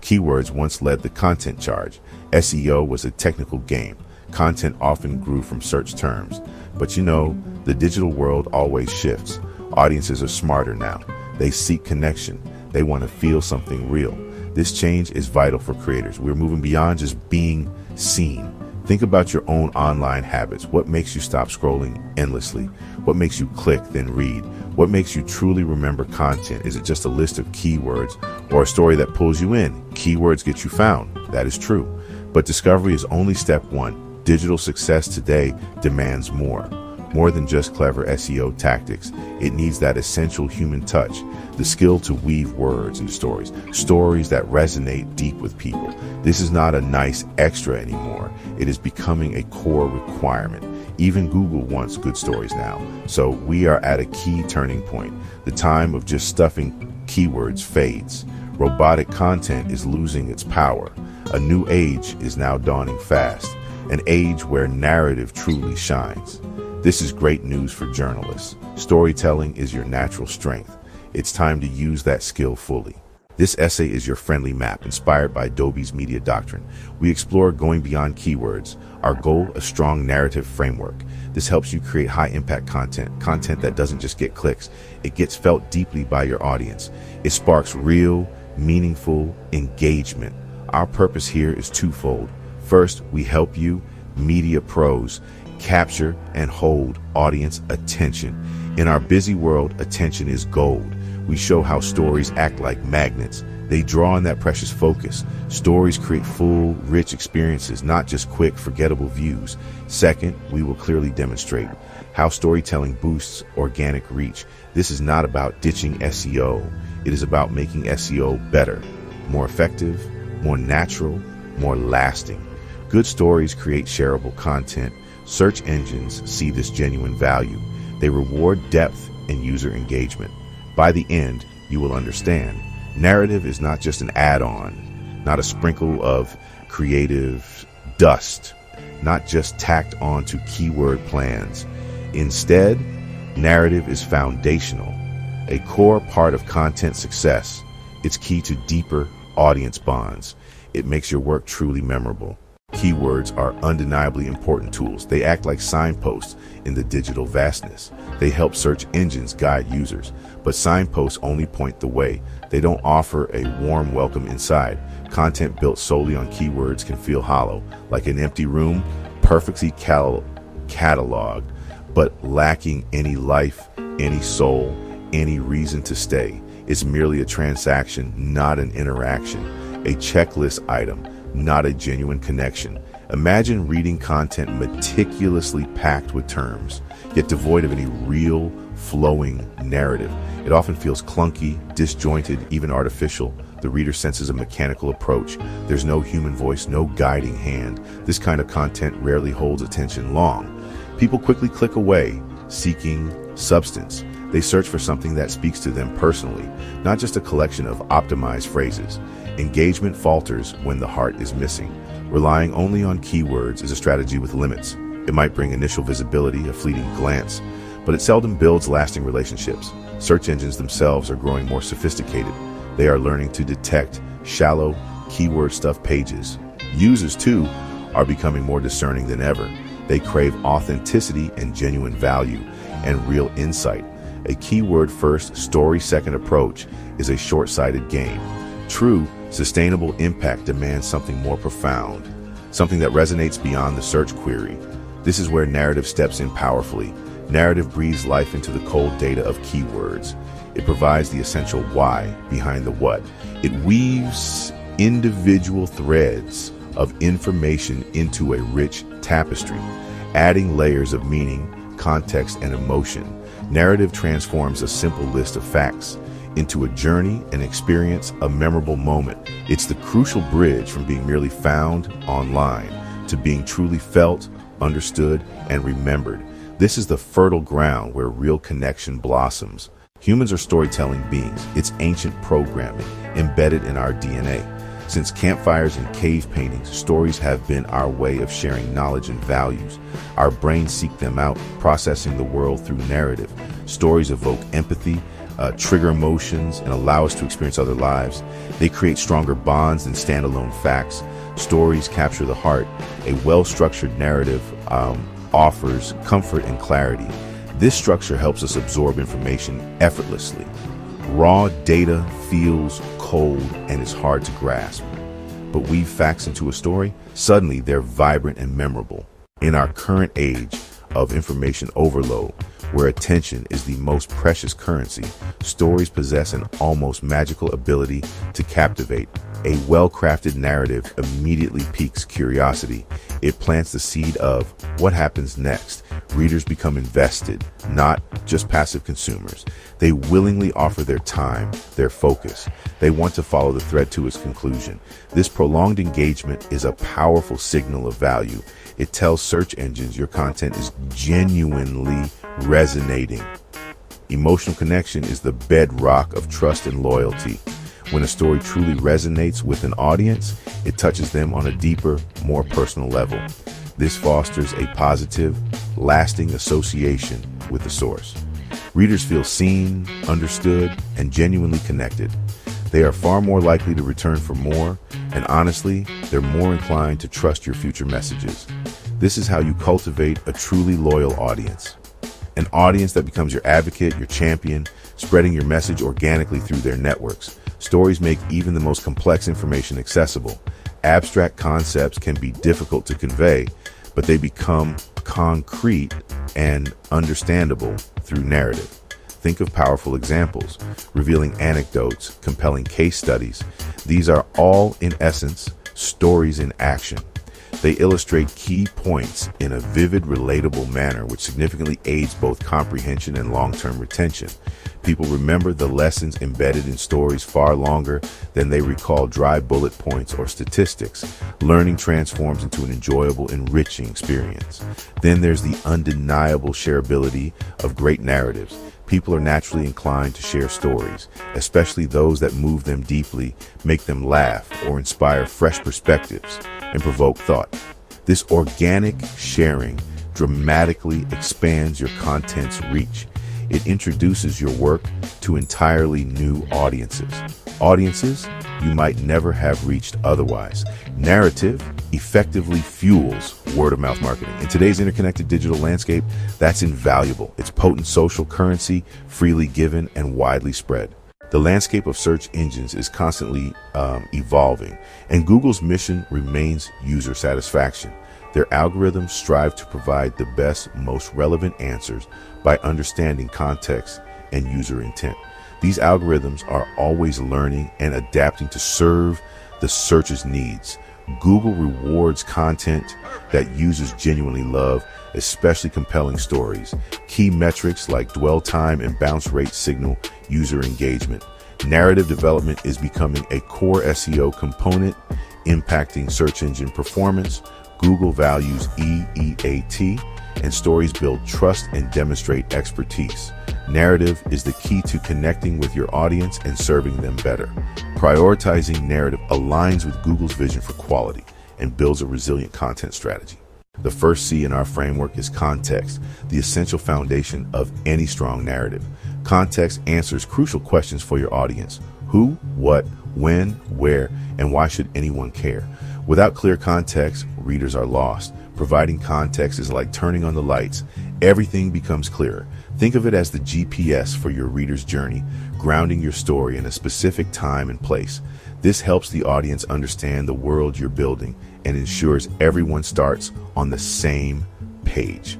Keywords once led the content charge. SEO was a technical game. Content often grew from search terms. But you know, the digital world always shifts. Audiences are smarter now. They seek connection. They want to feel something real. This change is vital for creators. We're moving beyond just being seen. Think about your own online habits. What makes you stop scrolling endlessly? What makes you click, then read? What makes you truly remember content? Is it just a list of keywords or a story that pulls you in? Keywords get you found. That is true. But discovery is only step one. Digital success today demands more than just clever SEO tactics. It needs that essential human touch, the skill to weave words into stories that resonate deep with people. This is not a nice extra anymore. It is becoming a core requirement. Even Google wants good stories now. So we are at a key turning point. The time of just stuffing keywords fades. Robotic content is losing its power. A new age is now dawning fast, an age where narrative truly shines. This is great news for journalists. Storytelling is your natural strength. It's time to use that skill fully. This essay is your friendly map, inspired by Doby's media doctrine. We explore going beyond keywords. Our goal, a strong narrative framework. This helps you create high-impact content that doesn't just get clicks. It gets felt deeply by your audience. It sparks real, meaningful engagement. Our purpose here is twofold. First, we help you, media pros, capture and hold audience attention. In our busy world, attention is gold. We show how stories act like magnets. They draw on that precious focus. Stories create full, rich experiences, not just quick, forgettable views. Second, we will clearly demonstrate how storytelling boosts organic reach. This is not about ditching SEO. It is about making SEO better, more effective, more natural, more lasting. Good stories create shareable content. Search engines see this genuine value. They reward depth and user engagement. By the end, you will understand. Narrative is not just an add-on, not a sprinkle of creative dust, not just tacked onto keyword plans. Instead, narrative is foundational, a core part of content success. It's key to deeper audience bonds. It makes your work truly memorable. Keywords are undeniably important tools. They act like signposts in the digital vastness. They help search engines guide users, but signposts only point the way. They don't offer a warm welcome inside. Content built solely on keywords can feel hollow, like an empty room, perfectly cataloged, but lacking any life, any soul, any reason to stay. It's merely a transaction, not an interaction, a checklist item, not a genuine connection. Imagine reading content meticulously packed with terms, yet devoid of any real, flowing narrative. It often feels clunky, disjointed, even artificial. The reader senses a mechanical approach. There's no human voice, no guiding hand. This kind of content rarely holds attention long. People quickly click away, seeking substance. They search for something that speaks to them personally, not just a collection of optimized phrases. Engagement falters when the heart is missing. Relying only on keywords is a strategy with limits. It might bring initial visibility, a fleeting glance, but it seldom builds lasting relationships. Search engines themselves are growing more sophisticated. They are learning to detect shallow, keyword-stuffed pages. Users, too, are becoming more discerning than ever. They crave authenticity and genuine value and real insight. A keyword-first, story-second approach is a short-sighted game. True, sustainable impact demands something more profound, something that resonates beyond the search query. This is where narrative steps in powerfully. Narrative breathes life into the cold data of keywords. It provides the essential why behind the what. It weaves individual threads of information into a rich tapestry, adding layers of meaning, context, and emotion. Narrative transforms a simple list of facts into a journey, an experience, a memorable moment. It's the crucial bridge from being merely found online to being truly felt, understood, and remembered. This is the fertile ground where real connection blossoms. Humans are storytelling beings. It's ancient programming embedded in our DNA. Since campfires and cave paintings, stories have been our way of sharing knowledge and values. Our brains seek them out, processing the world through narrative. Stories evoke empathy, trigger emotions, and allow us to experience other lives. They create stronger bonds than standalone facts. Stories capture the heart. A well-structured narrative offers comfort and clarity. This structure helps us absorb information effortlessly. Raw data feels cold and is hard to grasp. But weave facts into a story, suddenly they're vibrant and memorable. In our current age of information overload, where attention is the most precious currency, stories possess an almost magical ability to captivate. A well-crafted narrative immediately piques curiosity. It plants the seed of what happens next. Readers become invested, not just passive consumers. They willingly offer their time, their focus. They want to follow the thread to its conclusion. This prolonged engagement is a powerful signal of value. It tells search engines your content is genuinely resonating. Emotional connection is the bedrock of trust and loyalty. When a story truly resonates with an audience, it touches them on a deeper, more personal level. This fosters a positive, lasting association with the source. Readers feel seen, understood, and genuinely connected. They are far more likely to return for more, and honestly, they're more inclined to trust your future messages. This is how you cultivate a truly loyal audience. An audience that becomes your advocate, your champion, spreading your message organically through their networks. Stories make even the most complex information accessible. Abstract concepts can be difficult to convey, but they become concrete and understandable through narrative. Think of powerful examples, revealing anecdotes, compelling case studies. These are all, in essence, stories in action. They illustrate key points in a vivid, relatable manner, which significantly aids both comprehension and long-term retention. People remember the lessons embedded in stories far longer than they recall dry bullet points or statistics. Learning transforms into an enjoyable, enriching experience. Then there's the undeniable shareability of great narratives. People are naturally inclined to share stories, especially those that move them deeply, make them laugh, or inspire fresh perspectives and provoke thought. This organic sharing dramatically expands your content's reach. It introduces your work to entirely new audiences. Audiences you might never have reached otherwise. Narrative effectively fuels word-of-mouth marketing. In today's interconnected digital landscape, that's invaluable. It's potent social currency, freely given and widely spread. The landscape of search engines is constantly evolving, and Google's mission remains user satisfaction. Their algorithms strive to provide the best, most relevant answers by understanding context and user intent. These algorithms are always learning and adapting to serve the searcher's needs. Google rewards content that users genuinely love, especially compelling stories. Key metrics like dwell time and bounce rate signal user engagement. Narrative development is becoming a core SEO component, impacting search engine performance. Google values EEAT, and stories build trust and demonstrate expertise. Narrative is the key to connecting with your audience and serving them better. Prioritizing narrative aligns with Google's vision for quality and builds a resilient content strategy. The first C in our framework is context, the essential foundation of any strong narrative. Context answers crucial questions for your audience. Who, what, when, where, and why should anyone care? Without clear context, readers are lost. Providing context is like turning on the lights. Everything becomes clearer. Think of it as the GPS for your reader's journey, grounding your story in a specific time and place. This helps the audience understand the world you're building and ensures everyone starts on the same page.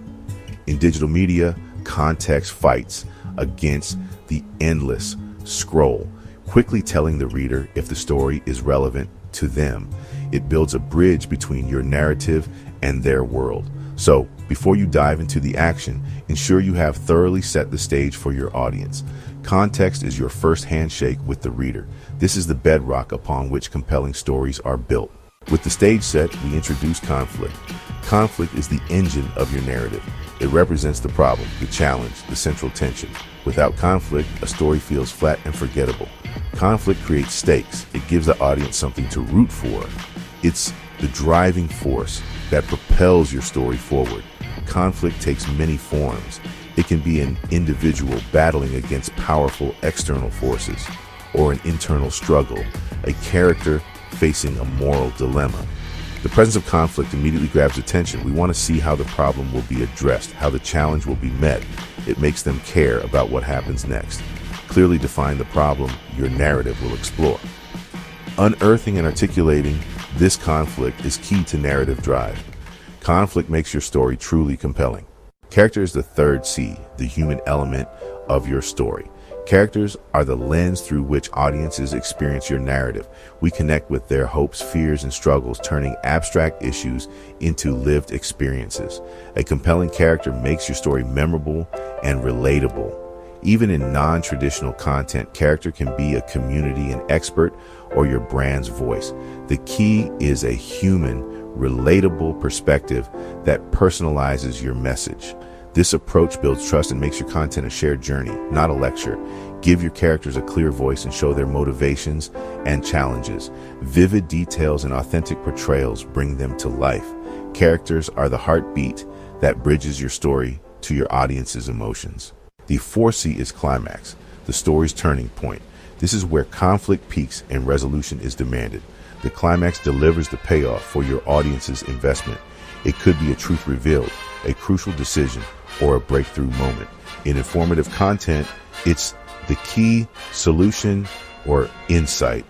In digital media, context fights against the endless scroll, quickly telling the reader if the story is relevant to them. It builds a bridge between your narrative and their world. So, before you dive into the action, ensure you have thoroughly set the stage for your audience. Context is your first handshake with the reader. This is the bedrock upon which compelling stories are built. With the stage set, we introduce conflict. Conflict is the engine of your narrative. It represents the problem, the challenge, the central tension. Without conflict, a story feels flat and forgettable. Conflict creates stakes. It gives the audience something to root for. It's the driving force that propels your story forward. Conflict takes many forms. It can be an individual battling against powerful external forces, or an internal struggle, a character facing a moral dilemma. The presence of conflict immediately grabs attention. We want to see how the problem will be addressed, how the challenge will be met. It makes them care about what happens next. Clearly define the problem your narrative will explore. Unearthing and articulating this conflict is key to narrative drive. Conflict makes your story truly compelling. Character is the third C, the human element of your story. Characters are the lens through which audiences experience your narrative. We connect with their hopes, fears, and struggles, turning abstract issues into lived experiences. A compelling character makes your story memorable and relatable. Even in non-traditional content, character can be a community, an expert, or your brand's voice. The key is a human, relatable perspective that personalizes your message. This approach builds trust and makes your content a shared journey, not a lecture. Give your characters a clear voice and show their motivations and challenges. Vivid details and authentic portrayals bring them to life. Characters are the heartbeat that bridges your story to your audience's emotions. The 4C is climax, the story's turning point. This is where conflict peaks and resolution is demanded. The climax delivers the payoff for your audience's investment. It could be a truth revealed, a crucial decision, or a breakthrough moment. In informative content, it's the key, solution, or insight.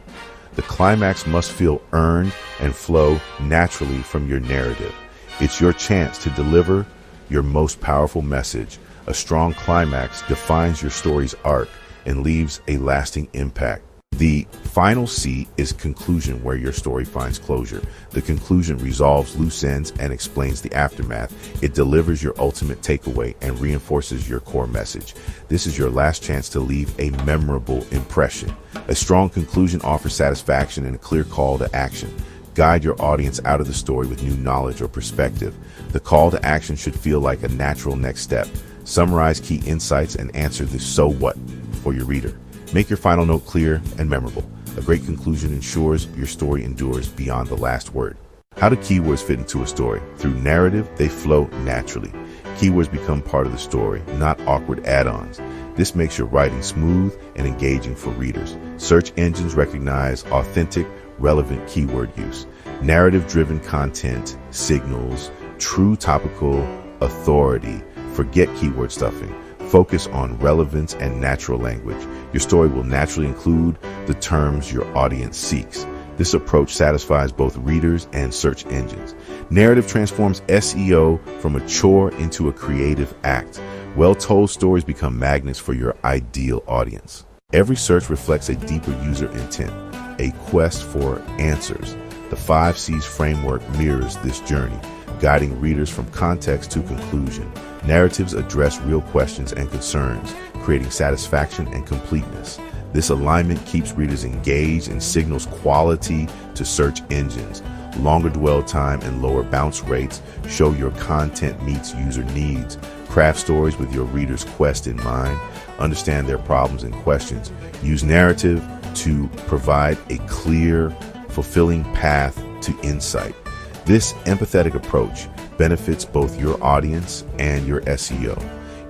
The climax must feel earned and flow naturally from your narrative. It's your chance to deliver your most powerful message. A strong climax defines your story's arc and leaves a lasting impact. The final C is conclusion, where your story finds closure. The conclusion resolves loose ends and explains the aftermath. It delivers your ultimate takeaway and reinforces your core message. This is your last chance to leave a memorable impression. A strong conclusion offers satisfaction and a clear call to action. Guide your audience out of the story with new knowledge or perspective. The call to action should feel like a natural next step. Summarize key insights and answer the so what for your reader. Make your final note clear and memorable. A great conclusion ensures your story endures beyond the last word. How do keywords fit into a story? Through narrative, they flow naturally. Keywords become part of the story, not awkward add-ons. This makes your writing smooth and engaging for readers. Search engines recognize authentic, relevant keyword use. Narrative-driven content signals true topical authority. Forget keyword stuffing. Focus on relevance and natural language. Your story will naturally include the terms your audience seeks. This approach satisfies both readers and search engines. Narrative transforms SEO from a chore into a creative act. Well-told stories become magnets for your ideal audience. Every search reflects a deeper user intent, a quest for answers. The 5 C's framework mirrors this journey, guiding readers from context to conclusion. Narratives address real questions and concerns, creating satisfaction and completeness. This alignment keeps readers engaged and signals quality to search engines. Longer dwell time and lower bounce rates show your content meets user needs. Craft stories with your readers' quest in mind. Understand their problems and questions. Use narrative to provide a clear, fulfilling path to insight. This empathetic approach benefits both your audience and your SEO.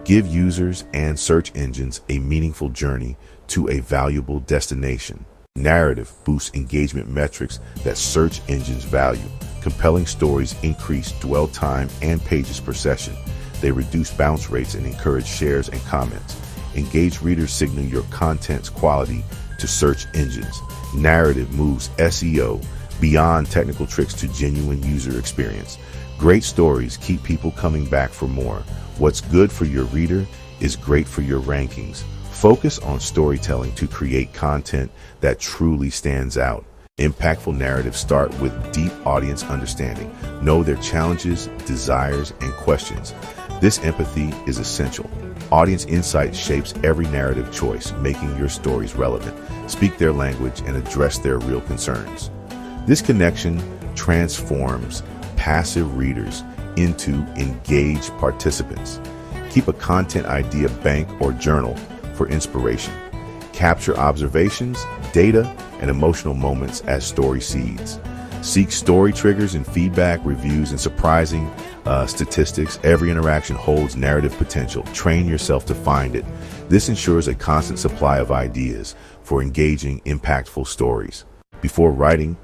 Give users and search engines a meaningful journey to a valuable destination. Narrative boosts engagement metrics that search engines value. Compelling stories increase dwell time and pages per session. They reduce bounce rates and encourage shares and comments. Engaged readers signal your content's quality to search engines. Narrative moves SEO beyond technical tricks to genuine user experience. Great stories keep people coming back for more. What's good for your reader is great for your rankings. Focus on storytelling to create content that truly stands out. Impactful narratives start with deep audience understanding. Know their challenges, desires, and questions. This empathy is essential. Audience insight shapes every narrative choice, making your stories relevant. Speak their language and address their real concerns. This connection transforms passive readers into engaged participants. Keep a content idea bank or journal for inspiration. Capture observations, data, and emotional moments as story seeds. Seek story triggers and feedback, reviews, and surprising statistics. Every interaction holds narrative potential. Train yourself to find it. This ensures a constant supply of ideas for engaging, impactful stories. Before writing,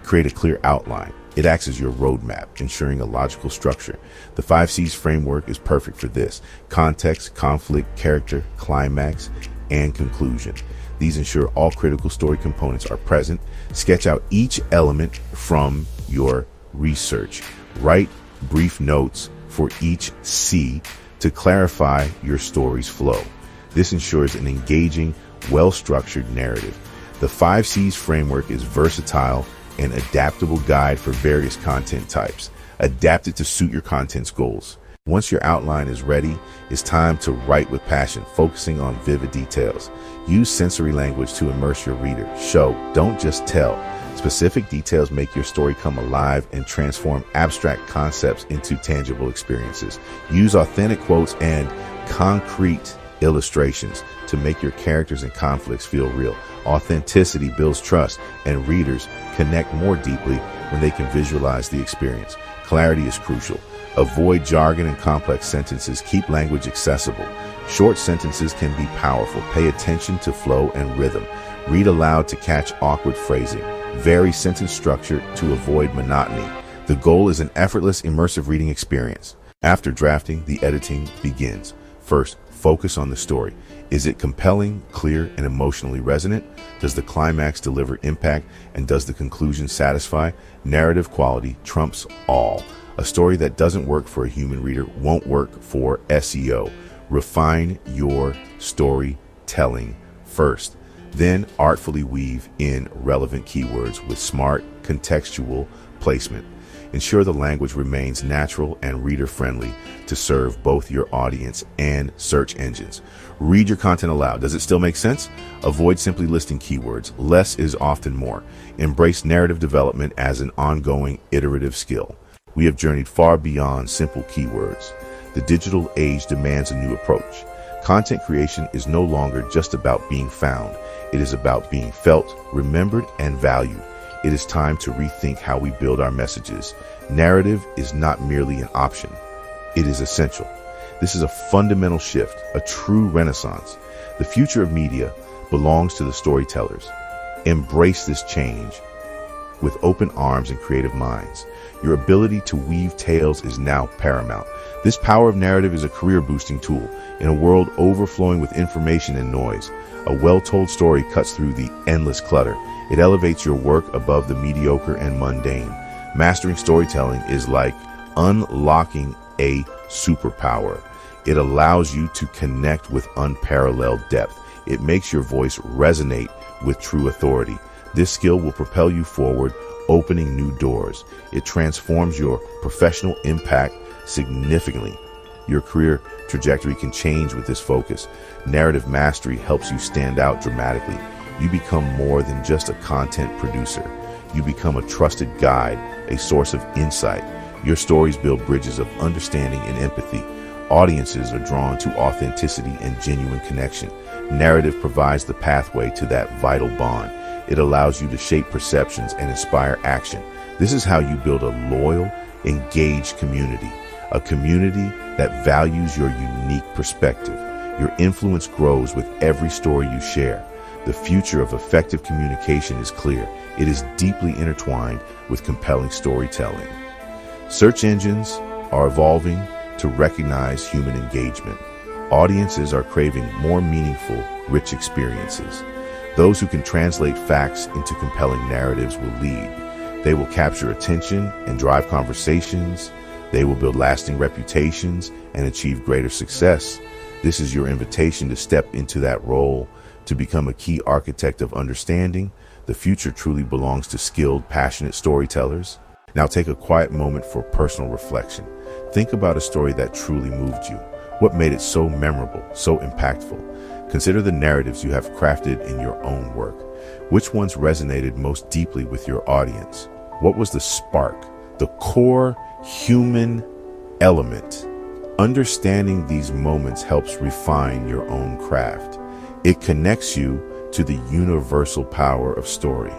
create a clear outline. It acts as your roadmap, ensuring a logical structure. The 5 C's framework is perfect for this: context, conflict, character, climax, and conclusion. These ensure all critical story components are present. Sketch out each element from your research. Write brief notes for each C to clarify your story's flow. This ensures an engaging, well-structured narrative. The 5 C's framework is versatile and adaptable guide for various content types. Adapt it to suit your content's goals. Once your outline is ready, it's time to write with passion, focusing on vivid details. Use sensory language to immerse your reader. Show, don't just tell. Specific details make your story come alive and transform abstract concepts into tangible experiences. Use authentic quotes and concrete illustrations to make your characters and conflicts feel real. Authenticity builds trust, and readers connect more deeply when they can visualize the experience. Clarity is crucial. Avoid jargon and complex sentences. Keep language accessible. Short sentences can be powerful. Pay attention to flow and rhythm. Read aloud to catch awkward phrasing. Vary sentence structure to avoid monotony. The goal is an effortless, immersive reading experience. After drafting, the editing begins. First, focus on the story. Is it compelling, clear, and emotionally resonant? Does the climax deliver impact? And does the conclusion satisfy? Narrative quality trumps all. A story that doesn't work for a human reader won't work for SEO. Refine your storytelling first. Then artfully weave in relevant keywords with smart, contextual placement. Ensure the language remains natural and reader-friendly to serve both your audience and search engines. Read your content aloud. Does it still make sense? Avoid simply listing keywords. Less is often more. Embrace narrative development as an ongoing, iterative skill. We have journeyed far beyond simple keywords. The digital age demands a new approach. Content creation is no longer just about being found. It is about being felt, remembered, and valued. It is time to rethink how we build our messages. Narrative is not merely an option. It is essential. This is a fundamental shift, a true renaissance. The future of media belongs to the storytellers. Embrace this change with open arms and creative minds. Your ability to weave tales is now paramount. This power of narrative is a career-boosting tool. In a world overflowing with information and noise, a well-told story cuts through the endless clutter. It elevates your work above the mediocre and mundane. Mastering storytelling is like unlocking a superpower. It allows you to connect with unparalleled depth. It makes your voice resonate with true authority. This skill will propel you forward, opening new doors. It transforms your professional impact significantly. Your career trajectory can change with this focus. Narrative mastery helps you stand out dramatically. You become more than just a content producer. You become a trusted guide, a source of insight. Your stories build bridges of understanding and empathy. Audiences are drawn to authenticity and genuine connection. Narrative provides the pathway to that vital bond. It allows you to shape perceptions and inspire action. This is how you build a loyal, engaged community, a community that values your unique perspective. Your influence grows with every story you share. The future of effective communication is clear. It is deeply intertwined with compelling storytelling. Search engines are evolving to recognize human engagement. Audiences are craving more meaningful, rich experiences. Those who can translate facts into compelling narratives will lead. They will capture attention and drive conversations. They will build lasting reputations and achieve greater success. This is your invitation to step into that role, to become a key architect of understanding. The future truly belongs to skilled, passionate storytellers. Now take a quiet moment for personal reflection. Think about a story that truly moved you. What made it so memorable, so impactful? Consider the narratives you have crafted in your own work. Which ones resonated most deeply with your audience? What was the spark, the core human element? Understanding these moments helps refine your own craft. It connects you to the universal power of story.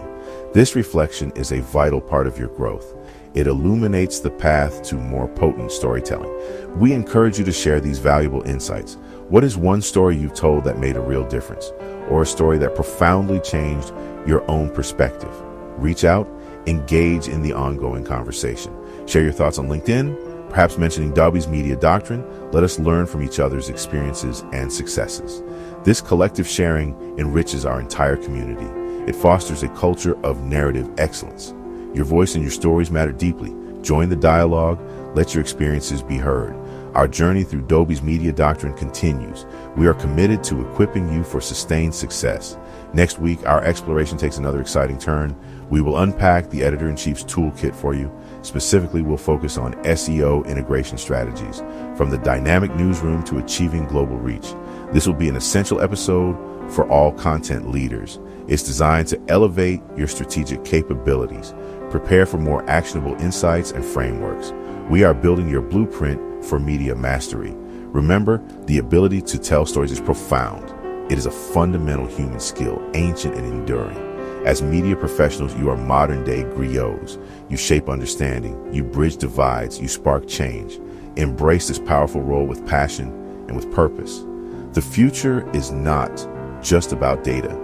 This reflection is a vital part of your growth. It illuminates the path to more potent storytelling. We encourage you to share these valuable insights. What is one story you've told that made a real difference, or a story that profoundly changed your own perspective? Reach out, engage in the ongoing conversation. Share your thoughts on LinkedIn, perhaps mentioning Doby's media doctrine. Let us learn from each other's experiences and successes. This collective sharing enriches our entire community. It fosters a culture of narrative excellence. Your voice and your stories matter deeply. Join the dialogue. Let your experiences be heard. Our journey through Doby's media doctrine continues. We are committed to equipping you for sustained success. Next week, our exploration takes another exciting turn. We will unpack the editor-in-chief's toolkit for you. Specifically, we'll focus on SEO integration strategies, from the dynamic newsroom to achieving global reach. This will be an essential episode for all content leaders. It's designed to elevate your strategic capabilities. Prepare for more actionable insights and frameworks. We are building your blueprint for media mastery. Remember, the ability to tell stories is profound. It is a fundamental human skill, ancient and enduring. As media professionals, you are modern-day griots. You shape understanding, you bridge divides, you spark change. Embrace this powerful role with passion and with purpose. The future is not just about data.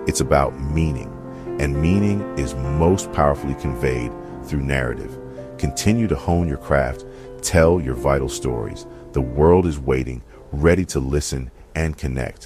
It's about meaning, and meaning is most powerfully conveyed through narrative. Continue to hone your craft. Tell your vital stories. The world is waiting, ready to listen and connect.